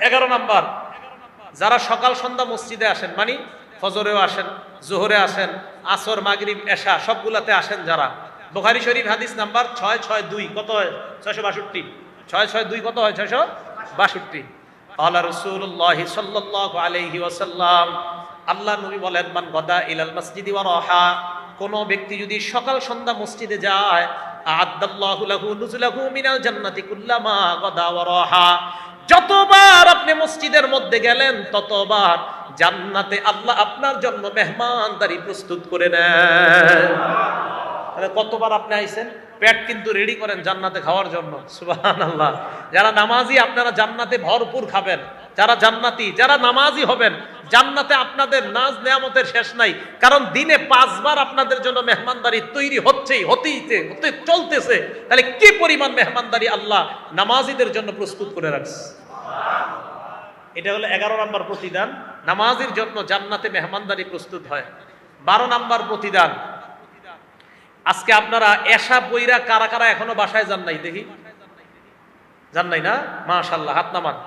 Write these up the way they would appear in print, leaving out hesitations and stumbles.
11 number, যারা সকাল সন্ধ্যা মসজিদে আসেন, মানে ফজরেও আসেন, জোহরে আসেন, আসর, মাগরিব, এশা সবগুলাতে আসেন যারা, বুখারী শরীফ হাদিস নাম্বার 662, কত হয়? 662। 662 কত হয়? 662। ক্বালা রাসূলুল্লাহ সাল্লাল্লাহু আলাইহি ওয়াসাল্লাম, আল্লাহ নবী বলেন, মান গাদা ইলাল মসজিদি ওয়া রাহা, কোন ব্যক্তি যদি সকাল সন্ধ্যা মসজিদে যায়, আ'আদাল্লাহু লাহু নুজুলাহু মিনাল জান্নাতি কুল্লামা গাদা ওয়া রাহা, যতবার আপনি মসজিদের মধ্যে গেলেন ততবার জান্নাতে আল্লাহ আপনার জন্য মেহমানদারি প্রস্তুত করে নেন। তাহলে কতবার আপনি আইছেন, পেট কিন্তু রেডি করেন জান্নাতে খাওয়ার জন্য। সুবহানাল্লাহ। যারা নামাজি আপনারা জান্নাতে ভরপুর খাবেন, যারা জান্নাতি, যারা নামাজি হবেন, জান্নাতে আপনাদের নাজ নেয়ামতের শেষ নাই। কারণ দিনে 5 বার আপনাদের জন্য মেহমানদারি তৈরি হতে চলতেছে। তাহলে কি পরিমাণ মেহমানদারি আল্লাহ নামাজিদের জন্য প্রস্তুত করে রাখছে। এটা হলো 11 নম্বর প্রতিদান, নামাজির জন্য জান্নাতে মেহমানদারি প্রস্তুত হয়। 12 নম্বর প্রতিদান, আজকে আপনারা এশা বইরা কারা কারা এখনো বাসায় যান নাই দেখি? যান নাই না? মাশাআল্লাহ, হাত নামান।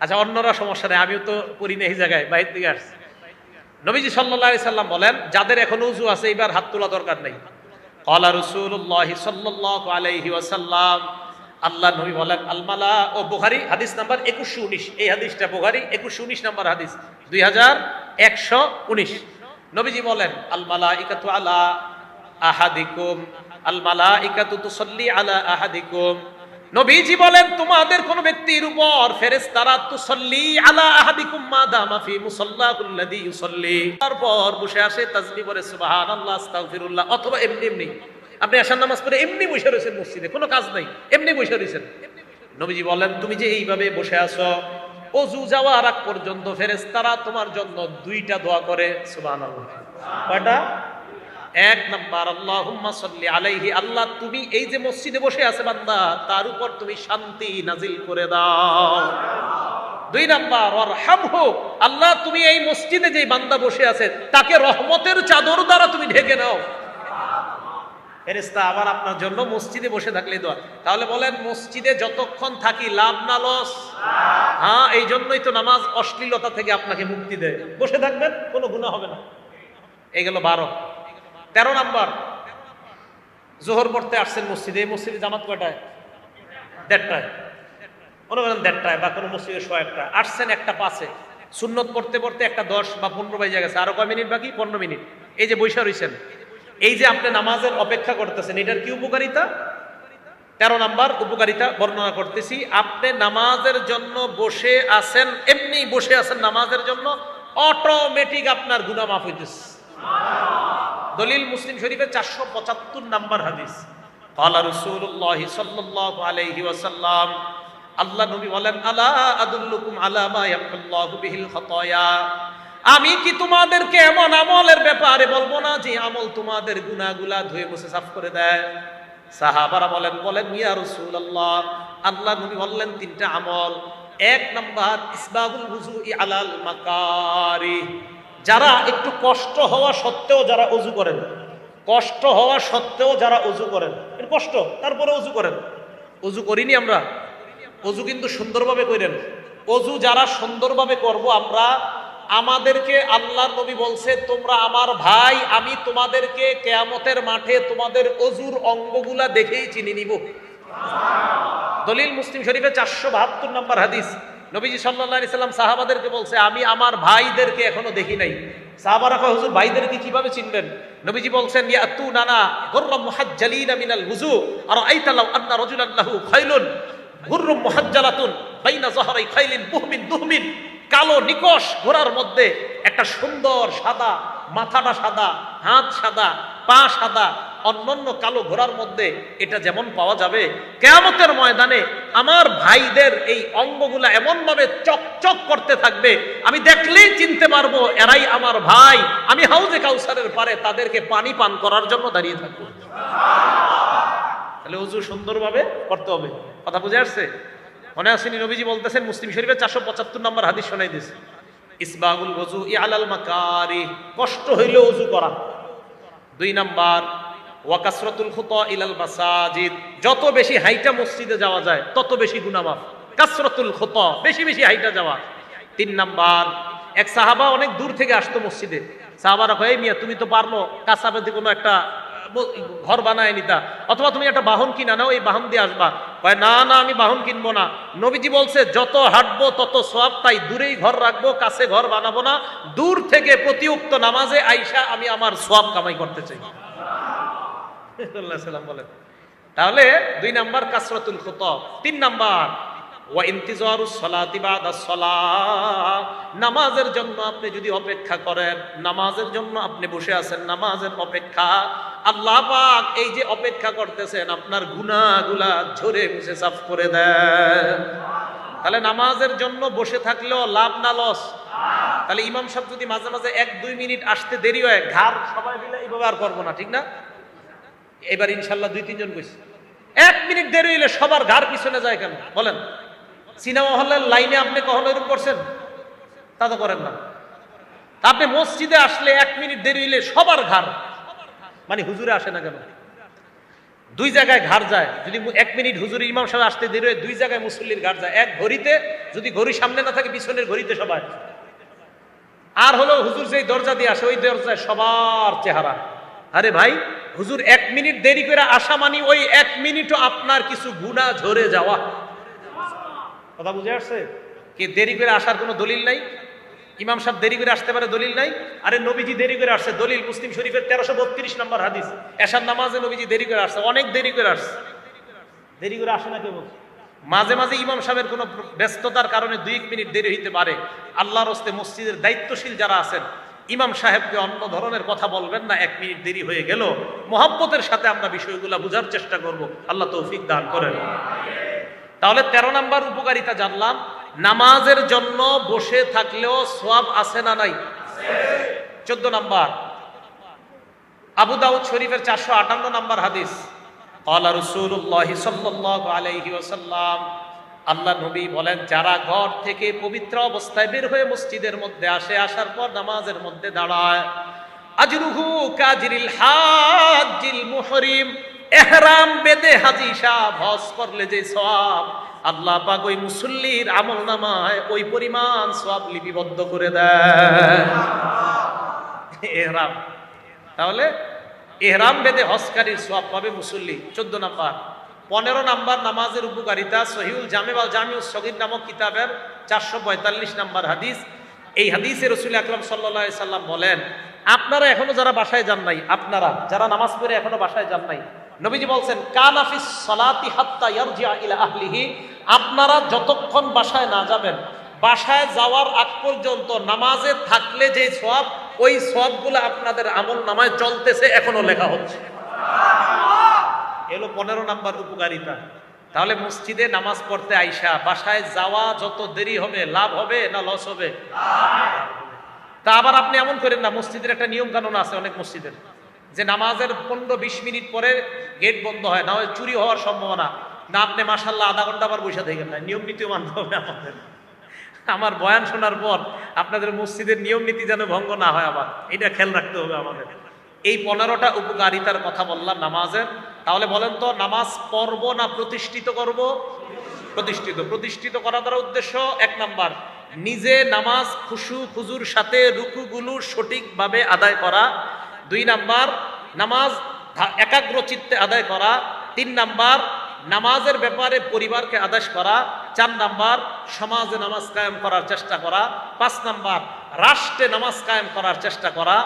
আচ্ছা, অন্যরা সমস্যা নেই, আমিও তো করি না এই জায়গায়, বাইরে থেকে আসছি। নবীজি সাল্লাল্লাহু আলাইহি সাল্লাম বলেন, যাদের এখনো উযু আছে এবার হাত তোলা দরকার নেই। ক্বালা রাসূলুল্লাহ সাল্লাল্লাহু আলাইহি ওয়াসাল্লাম, আল্লাহ নবী বলেন, আল মালা, ও বুখারী হাদিস নাম্বার 2119, এই হাদিসটা বুখারী 2119 নাম্বার হাদিস, 2119। নবীজি বলেন, আল মালাইকাতু আলা আহাদিকুম, আল মালাইকাতু তুসাল্লি আলা আহাদিকুম, নবীজি বলেন, তোমাদের কোন ব্যক্তির উপর ফেরেশতারা তুসাল্লি আলা আহাদিকুম মা দামা ফি মুসাল্লাহুল্লাযী ইউসাল্লি, তারপর বসে আসে তাসবিহ পড়ে সুবহানাল্লাহ, আস্তাগফিরুল্লাহ, অথবা এমনি আপনি এশার নামাজ পড়ে এমনি বসে রয়েছেন মসজিদে, কোনো কাজ নাই, এমনি বসে রয়েছেন। নবীজি বলেন, তুমি যে এইভাবে বসে আছো, ওযু যাওয়ার আগ পর্যন্ত ফেরেশতারা তোমার জন্য 2টা দোয়া করে। সুবহানাল্লাহ। কয়টা? 1 নাম্বার, আল্লাহুম্মা সাল্লি আলাইহি, আল্লাহ তুমি এই যে মসজিদে বসে আছে বান্দা, তার উপর তুমি শান্তি নাজিল করে দাও। 2 নাম্বার, ওয়ারহামহু, আল্লাহ তুমি এই মসজিদে যে বান্দা বসে আছে তাকে রহমতের চাদর দ্বারা তুমি ঢেকে নাও। ফেরেশতা আবার আপনার জন্য মসজিদে বসে থাকলে দোয়া। তাহলে বলেন, মসজিদে যতক্ষণ থাকি লাভ না লস? হ্যাঁ, এই জন্যই তো নামাজ অশ্লীলতা থেকে আপনাকে মুক্তি দেয়। বসে থাকবেন, কোনো গুনাহ হবে না। এই গেল 12। 13 নাম্বার, জোহর পড়তে আসছেন মসজিদে, এই মসজিদে জামাত কয়টায়? 1:30টায়, মনে করেন 1:30টায়, বা কোনো মসজিদে 1:01টা আসছেন, 1:05-এ সুন্নত পড়তে পড়তে 1:10 বা 15 বাজে গেছে, আরো কয় মিনিট বাকি? 15 মিনিট। এই যে বৈশা রয়েছেন, এই যে আপনি নামাজের অপেক্ষা করতেছেন, এটার কি উপকারিতা? 13 নাম্বার উপকারিতা বর্ণনা করতেছি। আপনি নামাজের জন্য বসে আছেন, এমনি বসে আছেন নামাজের জন্য, অটোমেটিক আপনার গুনাহ মাফ হইতেছে। দলিল মুসলিম শরীফের 475 নাম্বার হাদিস। ক্বালা রাসূলুল্লাহ সাল্লাল্লাহু আলাইহি ওয়াসাল্লাম, আল্লাহ নবী বলেন, আলা আদুল্লুকুম আলা মা ইয়ামহুল্লাহু বিহিল খাতায়া, আমি কি তোমাদেরকে এমন আমলের ব্যাপারে বলবো না যে আমল তোমাদের গুনাহগুলা ধুয়ে মুছে সাফ করে দেয়? সাহাবারা বলেন ইয়া রাসূলুল্লাহ, আল্লাহ নবী বললেন 3টা আমল। 1 নাম্বার, ইসবাগুল wudu'i আলাল মাকারিহ, যারা একটু কষ্ট হওয়া সত্ত্বেও যারা ওযু করেন, কষ্ট হওয়া সত্ত্বেও যারা ওযু করেন, কষ্ট তারপরে ওযু করেন। ওযু করিনি আমরা, ওযু কিন্তু সুন্দরভাবে করেন। ওযু যারা সুন্দরভাবে করব আমরা, আমাদেরকে আল্লাহর নবী বলছে, তোমরা আমার ভাই, আমি তোমাদেরকে কিয়ামতের মাঠে তোমাদের ওযুর অঙ্গগুলা দেখেই চিনে নিব। দলিল মুসলিম শরীফে 472 নাম্বার হাদিস। নবীজি সাল্লাল্লাহু আলাইহি সাল্লাম সাহাবাদেরকে বলছে, আমি আমার ভাইদেরকে এখনো দেখি নাই। সাহাবারা কয়, হুজুর ভাইদেরকে কিভাবে চিনবেন? নবীজি বলছেন, ইয়াতুনানা গুররাম মুহাজ্জালিনা মিনাল ওযু, আরাআইতা লাউ আন্না রাজুলান লাহু খাইলুন গুররুম মুহাজ্জালাতুন বাইনা যাহরাই খাইলিন বুহমিন দুহমিন, কালো নিকশ ঘোড়ার মধ্যে একটা সুন্দর সাদা, মাথাটা সাদা, হাত সাদা, পা সাদা, অন্যান্য কালো ঘোড়ার মধ্যে এটা যেমন পাওয়া যাবে, কিয়ামতের ময়দানে আমার ভাইদের এই অঙ্গগুলা এমন ভাবে চকচক করতে থাকবে, আমি দেখলেই চিনতে পারবো এরাই আমার ভাই। আমি হাউজে কাউসারের পারে তাদেরকে পানি পান করার জন্য দাঁড়িয়ে থাকবো। তাহলে ওযু সুন্দরভাবে করতে হবে। কথা বুঝে আসছে? মনে আসেনি? নবীজি বলতেছেন, মুসলিম শরীফের 475 নম্বর হাদিস শোনাই দিয়েছে, ইসবাগুল wudu'i আলাল মাকারিহ, কষ্ট হইলে ওযু করা। 2 নাম্বার, ওয়া কাসরাতুল খুতা ইলাল মাসাজিদ, যত বেশি হাইটা মসজিদে যাওয়া যায় তত বেশি গুনাহ মাফ। কাসরাতুল খুতা, বেশি বেশি হাইটা যাওয়া। 3 নাম্বার, এক সাহাবা অনেক দূর থেকে আসতো মসজিদে। সাহাবারা কয়, মিয়া তুমি তো পারলো কাসাবেতে কোনো একটা ঘর বানায় নিতা, অথবা তুমি একটা বাহন কিনা নাও, এই বাহন দিয়ে আসবা। কয় না না, আমি বাহন কিনবো না। নবীজি বলছে যত হাঁটবো তত সওয়াব, তাই দূরেই ঘর রাখবো, কাছে ঘর বানাবো না। দূর থেকে প্রতি উক্ত নামাজে আইসা আমি আমার সওয়াব কামাই করতে চাই। সাল্লাম বলেন। তাহলে 2 নাম্বার কাসরাতুল খুতব। 3 নাম্বার ওয়া ইন্তিজারুস সালাতি বাদাস সালাহ, নামাজের জন্য আপনি যদি অপেক্ষা করেন, নামাজের জন্য আপনি বসে আছেন, নামাজের অপেক্ষা, আল্লাহ পাক এই যে অপেক্ষা করতেছেন আপনার গুনাহগুলা ঝরে মুছে সাফ করে দেন। তাহলে নামাজের জন্য বসে থাকলেও লাভ না লস? তাহলে ইমাম সাহেব যদি মাঝে মাঝে 1-2 মিনিট আসতে দেরি হয়, ঘাড় সবাই মিলে এইভাবে আর করবো না, ঠিক না? এবার ইনশাল্লাহ 2-3 জন কইছে 1 মিনিট দেরি হইলে সবার ঘাড় পিছনে যায় কেন বলেন? সিনেমা হলের লাইনে আপনি কখনো এরকম করছেন? তা তো করেন না। আপনি মসজিদে আসলে 1 মিনিট দেরি হইলে সবার ঘাড়, মানে হুজুরে আসে না কেন? 2 জায়গায় ঘাড় যায়। যদি 1 মিনিট হুজুরে ইমাম সাহেব আসতে দেরি হয়, 2 জায়গায় মুসল্লির ঘাড় যায়। এক ঘড়িতে, যদি ঘড়ি সামনে না থাকে পিছনের ঘড়িতে সবাই। আর হলো হুজুর যেই দরজা দিয়ে আসে ওই দরজায় সবার চেহারা। আরে ভাই, হুজুর 1 মিনিট দেরি করে আসা মানে ওই 1 মিনিটও আপনার কিছু গুনাহ ঝরে যাওয়া। কথা বুঝে আসছে? কি দেরি করে আসার কোনো দলিল নাই? ইমাম সাহেব দেরি করে আসতে পারে, দলিল নাই? আরে নবীজি দেরি করে আসছে, দলিল মুসলিম শরীফের 1332 নম্বর হাদিস। এশার নামাজে নবীজি দেরি করে আসছে, অনেক দেরি করে আসছে। দেরি করে আসে না কেবল, মাঝে মাঝে ইমাম সাহেবের কোনো ব্যস্ততার কারণে 2 মিনিট দেরি হইতে পারে। আল্লাহর হস্তে মসজিদের দায়িত্বশীল যারা আছেন, ইমাম সাহেবকে অন্য ধরনের কথা বলবেন না। 1 মিনিট দেরি হয়ে গেল, মহব্বতের সাথে আমরা বিষয়গুলো বোঝার চেষ্টা করব। আল্লাহ তৌফিক দান করেন। তাহলে 13 নাম্বার উপকারিতা জানলাম, নামাজের জন্য বসে থাকলেও সওয়াব আছে না নাই? 14 নাম্বার, আবু দাউদ শরীফের 458 নাম্বার হাদিস, ক্বালা রাসূলুল্লাহ সাল্লাল্লাহু আলাইহি ওয়াসাল্লাম, আল্লাহ নবী বলেন, যারা ঘর থেকে পবিত্র অবস্থায় বের হয়ে মসজিদের মধ্যে আসে, আসার পর নামাজের মধ্যে দাঁড়ায়, আজরুহু কাজরিল হাজ্জিল মুহরিম, ইহরাম বেঁধে হাজী সাহেব হজ করলে যে সওয়াব, আল্লাহ পাক ওই মুসল্লির আমলনামায় ওই পরিমাণ সওয়াব লিপিবদ্ধ করে দেন। ইহরাম, তাহলে ইহরাম বেঁধে হজকারীর সওয়াব পাবে মুসল্লি। 14 নাম্বার। 15 নাম্বার নামাজের উপকারিতা, সহিহুল জামে ওয়াল জামিউস সগীর নামক কিতাবের 445 নাম্বার হাদিস। এই হাদিসে রাসূল আকরাম সাল্লাল্লাহু আলাইহি সাল্লাম বলেন, আপনারা এখনো যারা বাসায় যান নাই, আপনারা যারা নামাজ পড়ে এখনো বাসায় যান নাই, নবীজি বলছেন, কানা ফিস সালাতি হাত্তা ইয়ারজিআ ইলা আহলিহি, আপনারা যতক্ষণ বাসায় না যাবেন, বাসায় যাওয়ার আগ পর্যন্ত নামাজে থাকলে যে সওয়াব, ওই সওয়াবগুলো আপনাদের আমল নামায় চলতেছে, এখনো লেখা হচ্ছে। এলো 15 নাম্বার উপকারিতা। তাহলে মসজিদে নামাজ পড়তে আইসা বাসায় যাওয়া যত দেরি হবে, লাভ হবে না লস হবে? তা আবার আপনি এমন করেন না, মসজিদের একটা নিয়ম কানুন আছে অনেক মসজিদের, যে নামাজের 15-20 মিনিট পরে গেট বন্ধ হয়, না হয় চুরি হওয়ার সম্ভাবনা। না, আপনি মাশাআল্লাহ আধা ঘন্টা আবার বসে থাকেন না, নিয়ম নীতিও মানতে হবে আমাদের। আমার বয়ান শোনার পর আপনাদের মসজিদের নিয়ম নীতি যেন ভঙ্গ না হয়, আবার এটা খেয়াল রাখতে হবে আমাদের। এই 15টা উপকারিতার কথা বললাম নামাজের। তাহলে বলেন তো, নামাজ পড়ব না প্রতিষ্ঠিত করব? প্রতিষ্ঠিত। প্রতিষ্ঠিত করা দ্বারা উদ্দেশ্য, 1 নাম্বার, নিজে নামাজ খুশু খুজুর সাথে রুকুগুলো সঠিকভাবে আদায় করা। 2 নাম্বার, নামাজ একাগ্র চিত্তে আদায় করা। 3 নাম্বার, নামাজের ব্যাপারে পরিবারকে আদেশ করা। 4 নাম্বার, সমাজে নামাজ কায়েম করার চেষ্টা করা। 5 নাম্বার, রাষ্ট্রে নামাজ কায়েম করার চেষ্টা করা।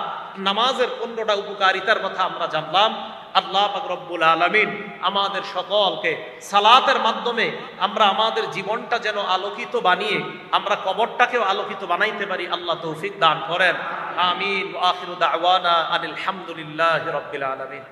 নামাজের 15টা উপকারিতার কথা আমরা জানলাম। আল্লাহ পাক রব্বুল আলামিন আমাদের সকলকে সালাতের মাধ্যমে আমরা আমাদের জীবনটা যেন আলোকিত বানিয়ে আমরা কবরটাকেও আলোকিত বানাইতে পারি, আল্লাহ তৌফিক দান করেন। আমিন। ওয়া আখিরু দাওয়ানা আনিল হামদুলিল্লাহি রাব্বিল আলামিন।